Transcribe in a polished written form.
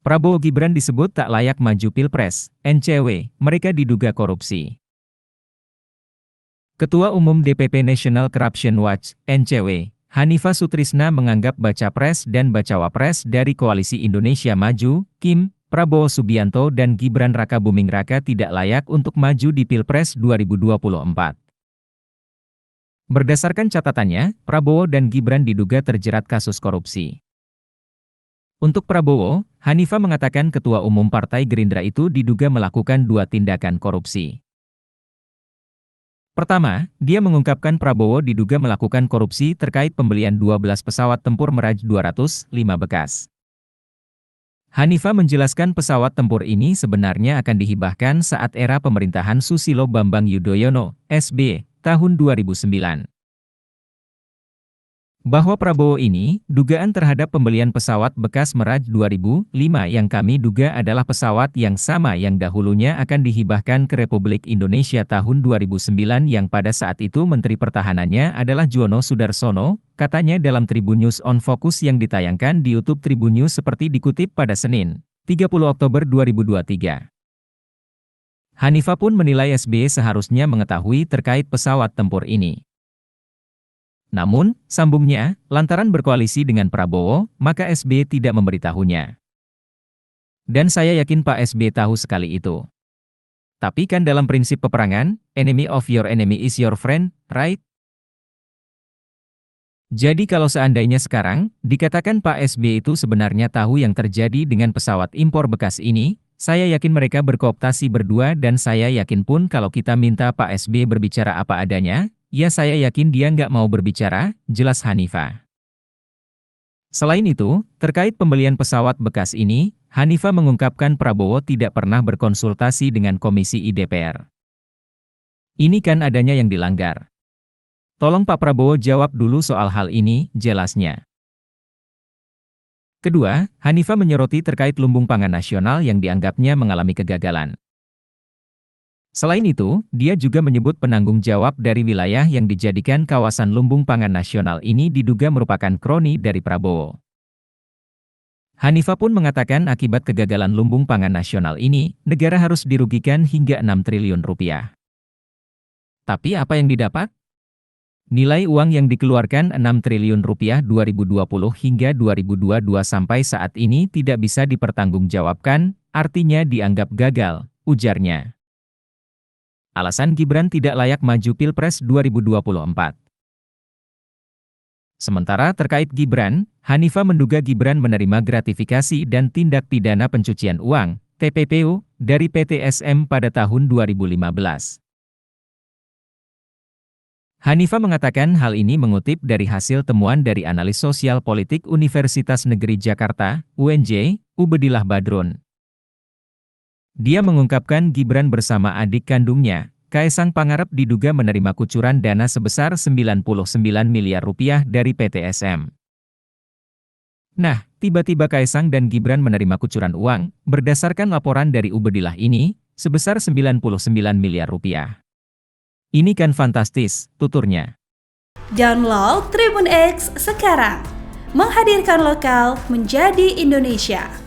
Prabowo Gibran disebut tak layak maju Pilpres, NCW, mereka diduga korupsi. Ketua Umum DPP National Corruption Watch, NCW, Hanifah Sutrisna menganggap baca pres dan bacawa pres dari Koalisi Indonesia Maju, KIM, Prabowo Subianto dan Gibran Rakabuming Raka tidak layak untuk maju di Pilpres 2024. Berdasarkan catatannya, Prabowo dan Gibran diduga terjerat kasus korupsi. Untuk Prabowo, Hanifah mengatakan Ketua Umum Partai Gerindra itu diduga melakukan 2 tindakan korupsi. Pertama, dia mengungkapkan Prabowo diduga melakukan korupsi terkait pembelian 12 pesawat tempur Mirage 205 bekas. Hanifah menjelaskan pesawat tempur ini sebenarnya akan dihibahkan saat era pemerintahan Susilo Bambang Yudhoyono, SB, tahun 2009. Bahwa Prabowo ini, dugaan terhadap pembelian pesawat bekas Mirage 2005 yang kami duga adalah pesawat yang sama yang dahulunya akan dihibahkan ke Republik Indonesia tahun 2009 yang pada saat itu Menteri Pertahanannya adalah Juwono Sudarsono, katanya dalam Tribun News on Focus yang ditayangkan di YouTube Tribun News seperti dikutip pada Senin, 30 Oktober 2023. Hanifah pun menilai SBY seharusnya mengetahui terkait pesawat tempur ini. Namun, sambungnya, lantaran berkoalisi dengan Prabowo, maka SBY tidak memberitahunya. Dan saya yakin Pak SBY tahu sekali itu. Tapi kan dalam prinsip peperangan, enemy of your enemy is your friend, right? Jadi kalau seandainya sekarang, dikatakan Pak SBY itu sebenarnya tahu yang terjadi dengan pesawat impor bekas ini, saya yakin mereka berkooptasi berdua dan saya yakin pun kalau kita minta Pak SBY berbicara apa adanya, ya saya yakin dia nggak mau berbicara, jelas Hanifah. Selain itu, terkait pembelian pesawat bekas ini, Hanifah mengungkapkan Prabowo tidak pernah berkonsultasi dengan Komisi IDPR. Ini kan adanya yang dilanggar. Tolong Pak Prabowo jawab dulu soal hal ini, jelasnya. Kedua, Hanifah menyoroti terkait lumbung pangan nasional yang dianggapnya mengalami kegagalan. Selain itu, dia juga menyebut penanggung jawab dari wilayah yang dijadikan kawasan lumbung pangan nasional ini diduga merupakan kroni dari Prabowo. Hanifah pun mengatakan akibat kegagalan lumbung pangan nasional ini, negara harus dirugikan hingga 6 triliun rupiah. Tapi apa yang didapat? Nilai uang yang dikeluarkan 6 triliun rupiah 2020 hingga 2022 sampai saat ini tidak bisa dipertanggungjawabkan, artinya dianggap gagal, ujarnya. Alasan Gibran tidak layak maju Pilpres 2024. Sementara terkait Gibran, Hanifah menduga Gibran menerima gratifikasi dan tindak pidana pencucian uang, TPPU, dari PT SM pada tahun 2015. Hanifah mengatakan hal ini mengutip dari hasil temuan dari analis sosial politik Universitas Negeri Jakarta, UNJ, Ubedillah Badrun. Dia mengungkapkan Gibran bersama adik kandungnya, Kaesang Pangarep diduga menerima kucuran dana sebesar 99 miliar rupiah dari PT SM. Nah, tiba-tiba Kaesang dan Gibran menerima kucuran uang, berdasarkan laporan dari Ubedillah ini, sebesar 99 miliar rupiah. Ini kan fantastis, tuturnya. Download Tribun X sekarang, menghadirkan lokal menjadi Indonesia.